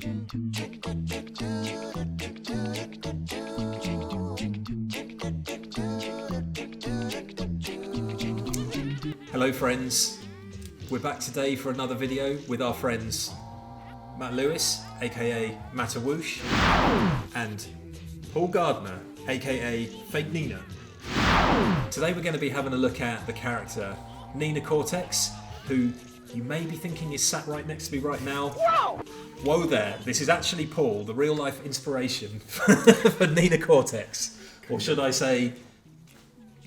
Hello friends, we're back today for another video with our friends Matt Lewis, aka Mattawoosh, and Paul Gardner, aka Fake Nina. Today we're going to be having a look at the character Nina Cortex, who you may be thinking is sat right next to me right now. Whoa there, this is actually Paul, the real life inspiration for Nina Cortex. Or should I say,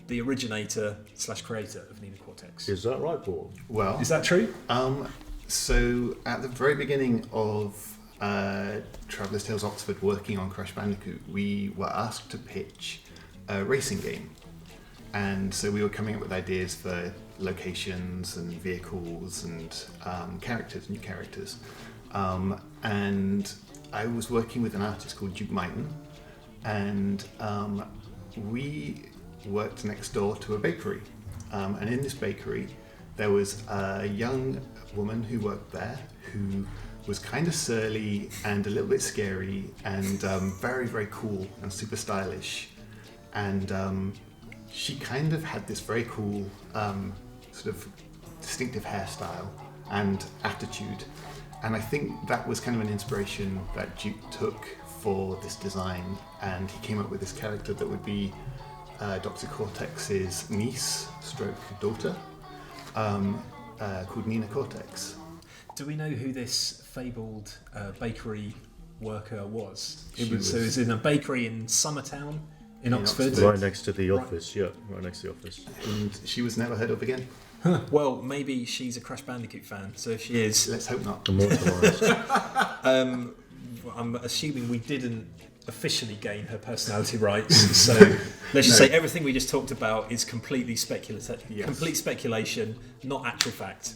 the originator / creator of Nina Cortex. Is that right, Paul? Well, Is that true? So at the very beginning of Traveller's Tales Oxford working on Crash Bandicoot, we were asked to pitch a racing game. And so we were coming up with ideas for locations and vehicles and new characters. And I was working with an artist called Duke Mighton, and we worked next door to a bakery. And in this bakery, there was a young woman who worked there who was kind of surly and a little bit scary and very, very cool and super stylish. And she kind of had this very cool sort of distinctive hairstyle and attitude. And I think that was kind of an inspiration that Duke took for this design. And he came up with this character that would be Dr. Cortex's niece / daughter, called Nina Cortex. Do we know who this fabled bakery worker was? It was in a bakery in Summertown in Oxford. Right next to the office, yeah, right next to the office. And she was never heard of again. Well, maybe she's a Crash Bandicoot fan, so if she is... Let's hope not. I'm assuming we didn't officially gain her personality rights, so let's just say everything we just talked about is completely speculative, complete speculation, not actual fact.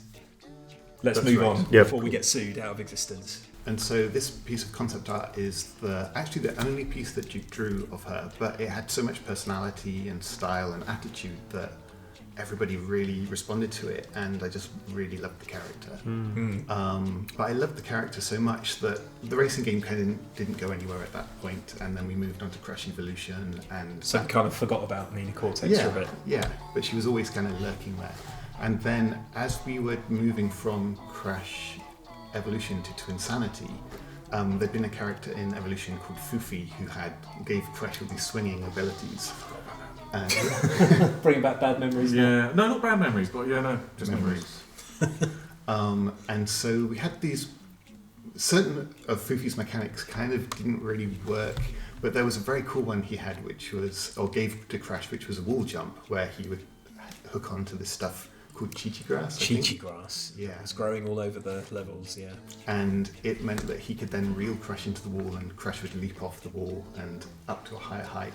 Let's move on before we get sued out of existence. And so this piece of concept art is actually the only piece that Duke drew of her, but it had so much personality and style and attitude that everybody really responded to it, and I just really loved the character. But I loved the character so much that the racing game kind of didn't go anywhere at that point, and then we moved on to Crash Evolution, and so kind of forgot about Nina Cortex for a bit. Yeah, but she was always kind of lurking there. And then as we were moving from Crash Evolution to Twinsanity, there'd been a character in Evolution called Foofy who gave Crash all these swinging abilities. Bringing back bad memories. Yeah, no, not bad memories, but just memories. And so we had these certain of Foofy's mechanics kind of didn't really work, but there was a very cool one he had, gave to Crash, which was a wall jump where he would hook onto this stuff called Chi-Chi grass. Chi-Chi grass. Yeah, it's growing all over the levels. Yeah, and it meant that he could then reel Crash into the wall, and Crash would leap off the wall and up to a higher height.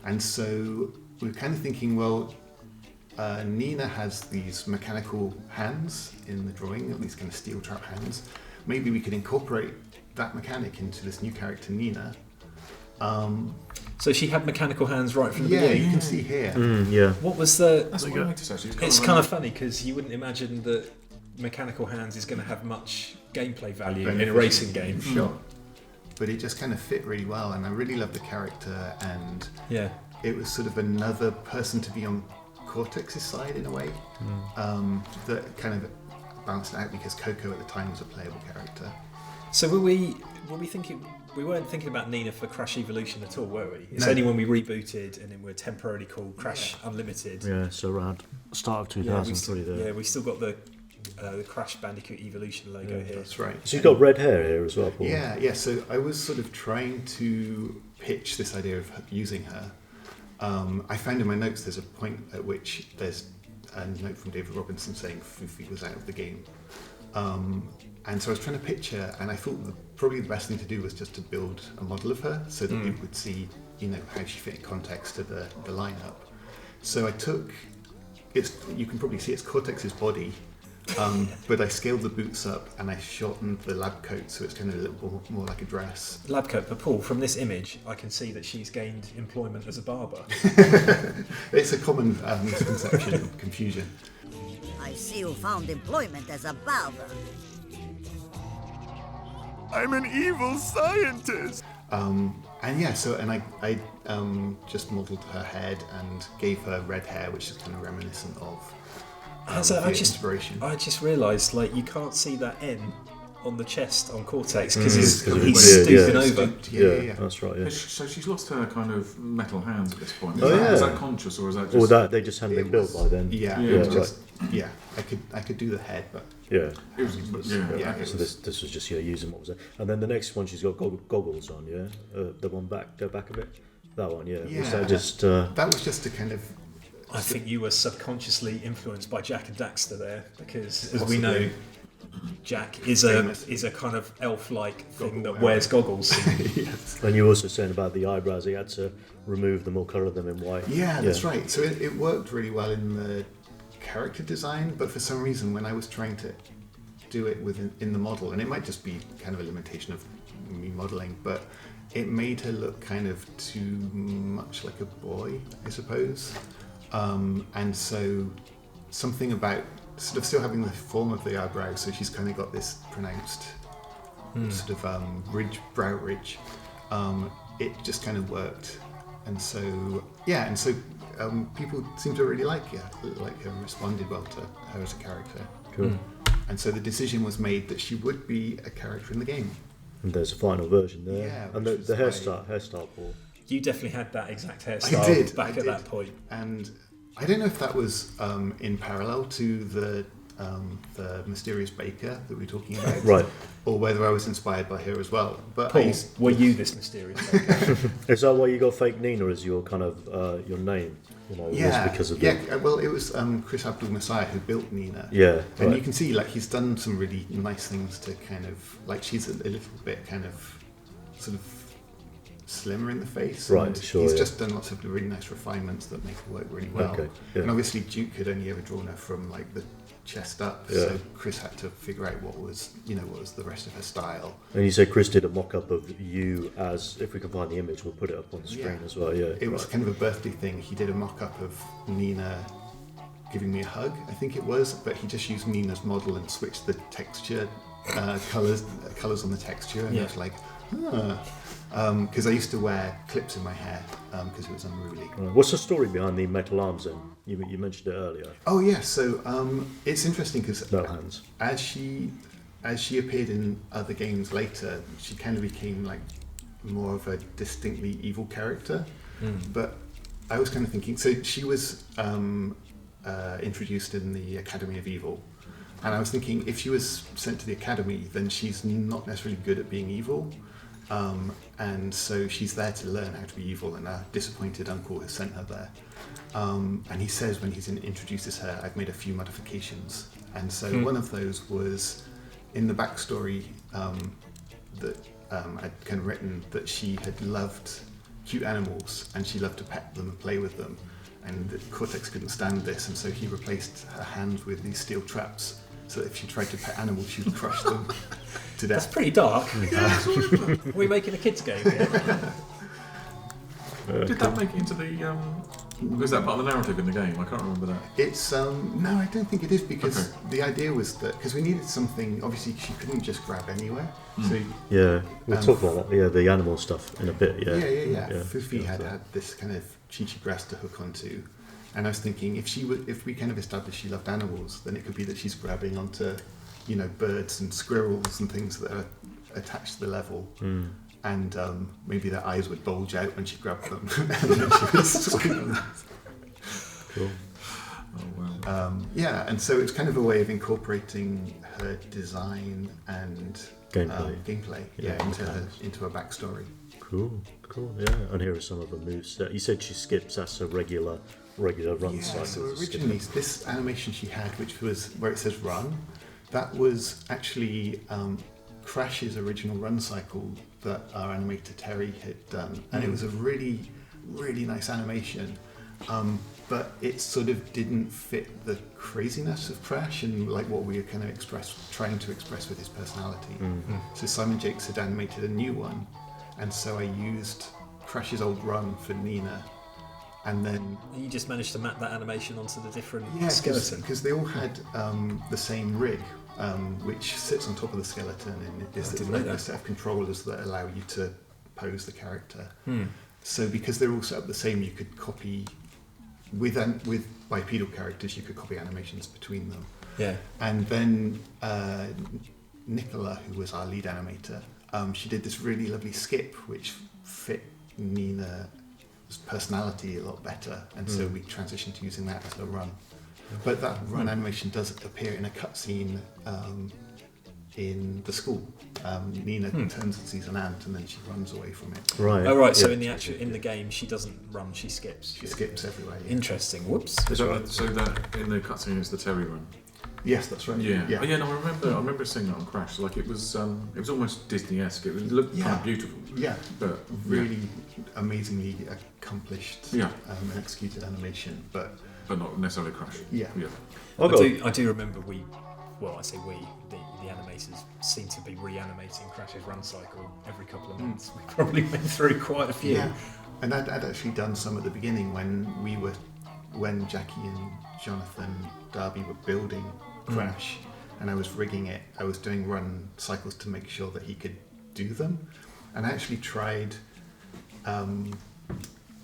And so we were kind of thinking, well, Nina has these mechanical hands in the drawing, these kind of steel trap hands. Maybe we could incorporate that mechanic into this new character, Nina. So she had mechanical hands right from the beginning? Yeah, you can see here. What was the... That's what I noticed, actually. It's kind of funny, because you wouldn't imagine that mechanical hands is going to have much gameplay value in a racing game. Sure. But it just kind of fit really well, and I really loved the character, and it was sort of another person to be on Cortex's side in a way, that kind of balanced out, because Coco at the time was a playable character. So were we thinking... We weren't thinking about Nina for Crash Evolution at all, were we? It's only when we rebooted and then we're temporarily called Crash Unlimited. Yeah, so around start of 2003 there. Yeah, we still got the Crash Bandicoot Evolution logo here. That's right. So you've got red hair here as well, Paul? Yeah, so I was sort of trying to pitch this idea of using her. I found in my notes there's a point at which there's a note from David Robinson saying Foofy was out of the game. And so I was trying to pitch her, and I thought probably the best thing to do was just to build a model of her so that people would see, how she fit in context to the lineup. So I took, you can probably see it's Cortex's body, but I scaled the boots up and I shortened the lab coat so it's kind of a little more like a dress. Lab coat, but Paul, from this image, I can see that she's gained employment as a barber. It's a common misconception, confusion. I see you found employment as a barber. I'm an evil scientist. And yeah, so and I just modelled her head and gave her red hair, which is kind of reminiscent of inspiration. I just realised, like, you can't see that N on the chest on Cortex because he's stooping over. Yeah, that's right. Yeah. So she's lost her kind of metal hands at this point. Is that conscious or is that just? Or that they just hadn't been built by then. I could do the head, but yeah. So this was just using what was there. And then the next one, she's got goggles on. The one back of it. That one, Was that just? That was just a kind of. I think you were subconsciously influenced by Jack and Daxter there, because as we know, Jack is a kind of elf-like thing that wears goggles. Yes. And you were also saying about the eyebrows, he had to remove them or colour them in white. Yeah, that's right. So it worked really well in the character design, but for some reason when I was trying to do it in the model, and it might just be kind of a limitation of me modelling, but it made her look kind of too much like a boy, I suppose. And so something about sort of still having the form of the eyebrows, so she's kind of got this pronounced sort of brow ridge. It just kind of worked, and so people seem to really like her, and responded well to her as a character. Cool. And so the decision was made that she would be a character in the game. And there's a final version there. Yeah, and the hairstyle, Paul. You definitely had that exact hairstyle back at that point. And I don't know if that was in parallel to the mysterious baker that we were talking about, right? Or whether I was inspired by her as well. But Paul, were you this mysterious baker? Is that why you got fake Nina as your kind of your name? Yeah, because of well, it was Chris Abdul-Messiah who built Nina. Yeah, and you can see he's done some really nice things to kind of she's a little bit kind of sort of slimmer in the face. Right, sure. He's just done lots of really nice refinements that make her work really well. Okay, yeah. And obviously Duke had only ever drawn her from the chest up, so Chris had to figure out what was the rest of her style. And you said Chris did a mock-up of you as, if we can find the image, we'll put it up on the screen as well. Yeah, it was kind of a birthday thing. He did a mock-up of Nina giving me a hug, I think it was, but he just used Nina's model and switched the texture colours on the texture, and I was like, because I used to wear clips in my hair because it was unruly. What's the story behind the metal arms then? You mentioned it earlier. Oh yeah, so it's interesting because no hands. As she appeared in other games later, she kind of became more of a distinctly evil character. But I was kind of thinking, so she was introduced in the Academy of Evil, and I was thinking if she was sent to the Academy, then she's not necessarily good at being evil. And so she's there to learn how to be evil, and a disappointed uncle has sent her there. And he says when he introduces her, I've made a few modifications. And so one of those was in the backstory that I'd kind of written that she had loved cute animals and she loved to pet them and play with them. And that Cortex couldn't stand this, and so he replaced her hands with these steel traps, so that if she tried to pet animals, she would crush them to death. That's pretty dark. Are we making a kids game here? Did that make it into the? Was that part of the narrative in the game? I can't remember that. It's no, I don't think it is, because the idea was that because we needed something. Obviously, she couldn't just grab anywhere. So we'll talk about that. Yeah, the animal stuff in a bit. Yeah. Fufi had this kind of chichi grass to hook onto, and I was thinking if we kind of established she loved animals, then it could be that she's grabbing onto, birds and squirrels and things that are attached to the level. And maybe their eyes would bulge out when she grabbed them. And then she would swing them. Cool. Oh, wow. And so it's kind of a way of incorporating her design and gameplay into her backstory. Cool, yeah. And here are some of the moves. You said she skips as a regular run cycle. So originally, this animation she had, which was where it says run, that was actually Crash's original run cycle that our animator Terry had done, and it was a really, really nice animation, but it sort of didn't fit the craziness of Crash and what we were kind of trying to express with his personality. So Simon Jakes had animated a new one, and so I used Crash's old run for Nina, and then you just managed to map that animation onto the different skeleton, because they all had the same rig. which sits on top of the skeleton, and it's like a set of controllers that allow you to pose the character. So because they're all set up the same, you could copy with bipedal characters. You could copy animations between them. Yeah. And then Nicola, who was our lead animator, she did this really lovely skip which fit Nina's personality a lot better, and so we transitioned to using that as a run. But that run animation does appear in a cutscene in the school. Nina turns and sees an ant, and then she runs away from it. Right. Oh right. So in the game, she doesn't run; she skips. She skips everywhere. Yeah. Interesting. Whoops. So that in the cutscene it's the Terry run. Yes, that's right. Yeah. Yeah. Oh, yeah. No, I remember seeing that on Crash. Like it was almost Disney-esque. It looked kind of beautiful. Yeah. But really amazingly accomplished Yeah. and executed animation, but not necessarily Crash. Yeah. I do remember the animators seem to be reanimating Crash's run cycle every couple of months. We probably went through quite a few. Yeah. And I'd actually done some at the beginning when Jackie and Jonathan Darby were building Crash, and I was rigging it. I was doing run cycles to make sure that he could do them, and I actually tried.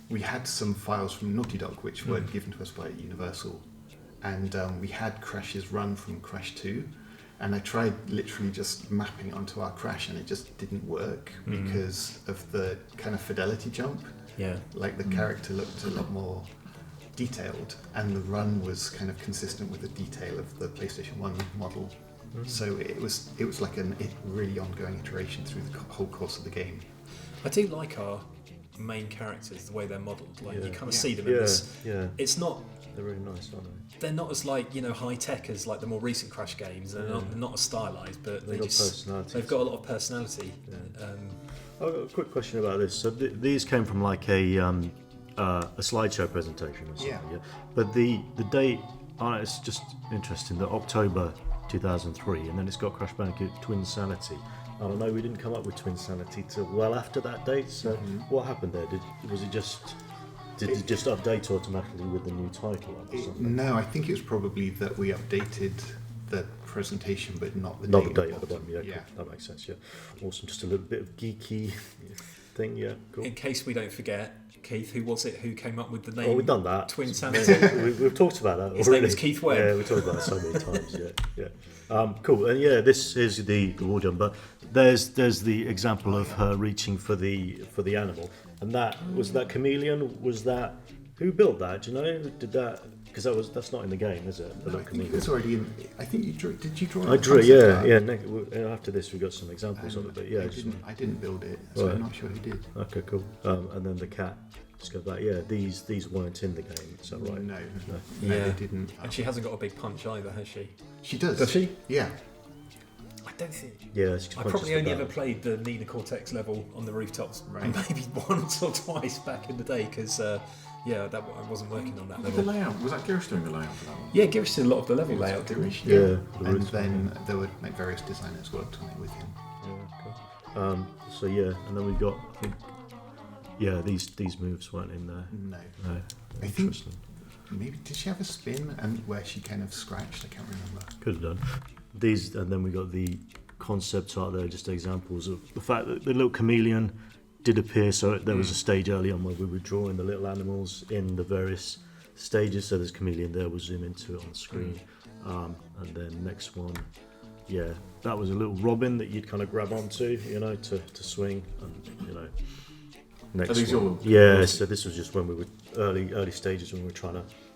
We had some files from Naughty Dog which were given to us by Universal, and we had Crash's run from Crash 2, and I tried literally just mapping it onto our Crash, and it just didn't work because of the kind of fidelity jump. Yeah. Like the character looked a lot more detailed, and the run was kind of consistent with the detail of the PlayStation 1 model. So it was like a really ongoing iteration through the whole course of the game. I do like our main characters, the way they're modelled. Like you kind of see them. Yeah. It's not. They're really nice, aren't they? They're not as high tech as like the more recent Crash games. They're not as stylised, but They've got personality. They've got a lot of personality. Yeah. I've got a quick question about this. So these came from like a slideshow presentation or something. Yeah. But the date, it's just interesting. That October 2003, and then it's got Crash Bandicoot Twinsanity. I don't know. We didn't come up with Twinsanity till well after that date. So what happened there? Did it just update automatically with the new title or something? No, I think it was probably that we updated the presentation, but not the Not date. the date at the bottom. Yeah, Yeah. cool. That makes sense. Yeah, awesome. Just a little bit of geeky thing. Yeah, cool. In case we don't forget, Keith, who was it who came up with the name? Oh, we've done that. Twinsanity. We've talked about that. His already. name is Keith Webb. Yeah, we talked about it so many times. Yeah. Cool. And yeah, this is the wall jump, but there's the example of her reaching for the animal, and that was that chameleon. Was that who built that? Do you know? Did that? Because that's not in the game, is it? The No, little I think chameleon. it's already in. I think you drew. Did you draw? I drew. Yeah. After this, we got some examples of it, but yeah. I didn't build it, so Right. I'm not sure who did. Okay, cool. And then the cat. Just go back. Yeah, these weren't in the game. Is that right? No, Yeah. they didn't. And she hasn't got a big punch either, has she? She does. Does she? Yeah. I don't think. Yeah, I probably only ever played the Nina Cortex level on the rooftops, maybe once or twice back in the day, because I wasn't working on that The level. layout, was that Girish doing the layout for that one? Yeah, Girish did a lot of the level layout, didn't he? Yeah. And then there were various designers worked on it with him. Yeah, cool. So yeah, and then we got. I think, yeah, these moves weren't in there. No. No. I think maybe did she have a spin and where she kind of scratched? I can't remember. Could have done. These, and then we got the concept art there, just examples of the fact that the little chameleon did appear. So there was a stage early on where we were drawing the little animals in the various stages. So there's chameleon there. We'll zoom into it on the screen. And then next one, yeah, that was a little robin that you'd kind of grab onto, to swing, and next Are these one. your- Yeah, so this was just when we were early stages when we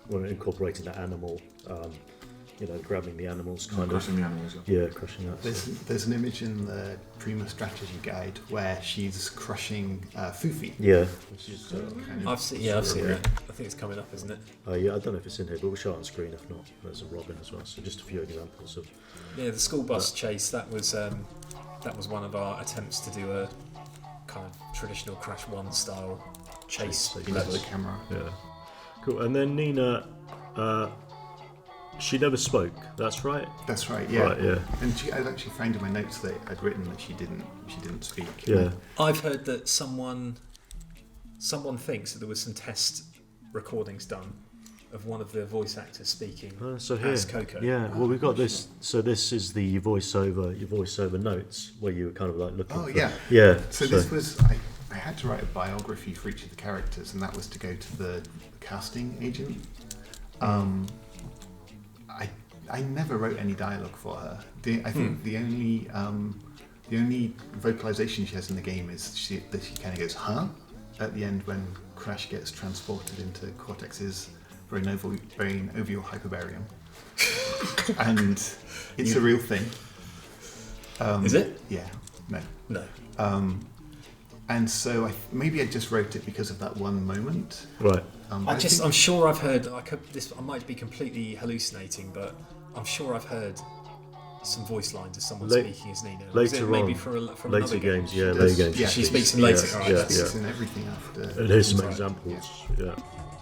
were incorporating that animal, grabbing the animals, Crushing the animals. Yeah, crushing that. There's an image in the Prima strategy guide where she's crushing Fufi. Yeah, which is, I've seen that. I think it's coming up, isn't it? yeah, I don't know if it's in here, but we'll show it on screen. If not, there's a robin as well. So just a few examples of. Yeah, the school bus chase. That was one of our attempts to do a kind of traditional Crash 1 style chase Over level. the camera. Yeah, cool. And then Nina, she never spoke. That's right. That's right. Yeah. Right, yeah. And I'd actually found in my notes that I'd written that she didn't speak. Yeah. I've heard that someone thinks that there was some test recordings done of one of the voice actors speaking So here, as Coco. yeah. Well, we've got this. So this is the your voiceover notes where you were kind of like looking. Oh, for, yeah. yeah. So this was I had to write a biography for each of the characters, and that was to go to the casting agent. I never wrote any dialogue for her. I think the only vocalization she has in the game is that she kind of goes, "Huh?" at the end when Crash gets transported into Cortex's brain-ovial hyperbarium, and it's a real thing. Is it? Yeah. No. No. And so maybe I just wrote it because of that one moment. Right. I'm sure I've heard. I might be completely hallucinating, but I'm sure I've heard some voice lines of someone speaking as Nina. Later maybe on, from later another games, game? later games. Yeah, She speaks in later. She Alright, speaks in everything after. And here's some Right. examples. Yeah.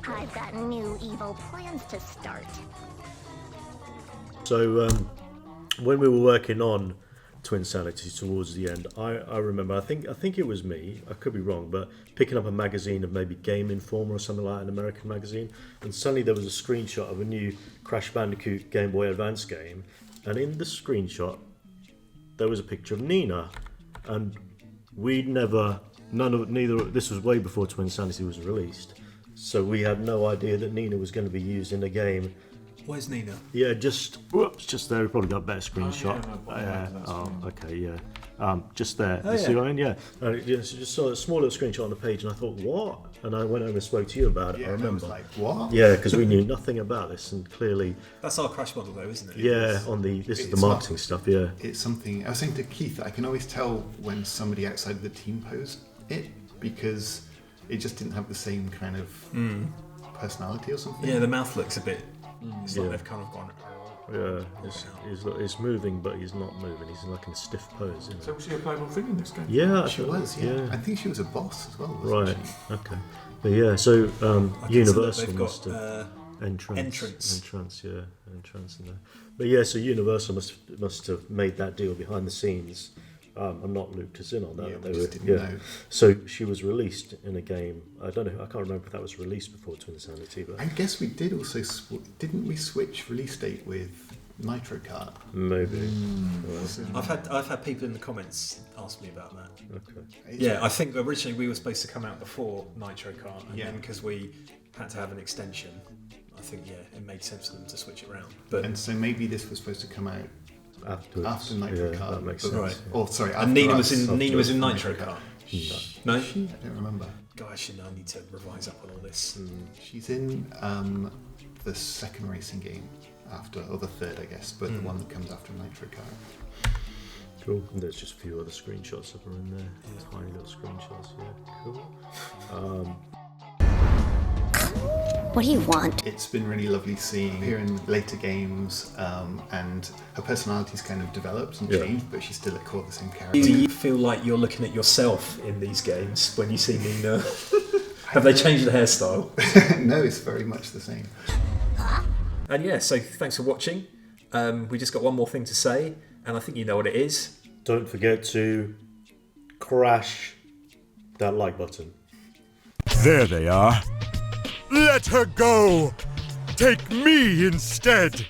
I've got new evil plans to start. So when we were working on Twinsanity towards the end, I remember, I think it was me, I could be wrong, but picking up a magazine of maybe Game Informer or something like that, an American magazine, and suddenly there was a screenshot of a new Crash Bandicoot Game Boy Advance game, and in the screenshot there was a picture of Nina, and this was way before Twinsanity was released, so we had no idea that Nina was going to be used in a game. Where's Nina? Yeah, just there. We probably got a better screenshot. Okay, yeah. Just there. You see what I mean? Yeah. Just saw a small little screenshot on the page, and I thought, what? And I went over and spoke to you about it. Yeah, I remember. I was like, what? Yeah, because we knew nothing about this, and clearly, That's our Crash model, though, isn't it? yeah. This is the It's marketing not- stuff. Yeah. It's something I was saying to Keith. I can always tell when somebody outside the team posed it because it just didn't have the same kind of personality or something. Yeah, the mouth looks a bit. It's like Yeah. they've kind of gone. Yeah. He's moving, but he's not moving. He's like in a stiff pose. Isn't So was she a playable thing in this game? Yeah, I She thought- was, yeah. I think she was a boss as well, wasn't Right. she? Okay. But yeah. So Okay, so look, Universal they've must got have. Entrance, yeah, entrance in there. But yeah, so Universal must have made that deal behind the scenes. I'm not looped us in on that. Yeah, They we just were- didn't know. So she was released in a game. I don't know. I can't remember if that was released before Twinsanity, but I guess we did also. Didn't we switch release date with Nitro Kart? maybe. I've had people in the comments ask me about that. Okay. Yeah, I think originally we were supposed to come out before Nitro Kart, and Yeah. then because we had to have an extension, I think it made sense for them to switch it around. But And so maybe this was supposed to come out Afterwards. after Nitro yeah, Kart. that makes but- sense. Right. Or sorry, and Nina was us. in After Nitro Kart. No, I don't remember. gosh, I need to revise up on all this. She's in the second racing game after, or the third, I guess, but the one that comes after Nitro Kart. Cool. And there's just a few other screenshots of her in there. Tiny little screenshots. Yeah. Cool. What do you want? It's been really lovely seeing her in later games, and her personality's kind of developed and Yeah. changed, but she's still at core the same character. Do you feel like you're looking at yourself in these games when you see Nina? Have they changed the hairstyle? No, it's very much the same. And yeah, so thanks for watching. We just got one more thing to say, and I think you know what it is. Don't forget to crash that like button. There they are. Let her go! Take me instead!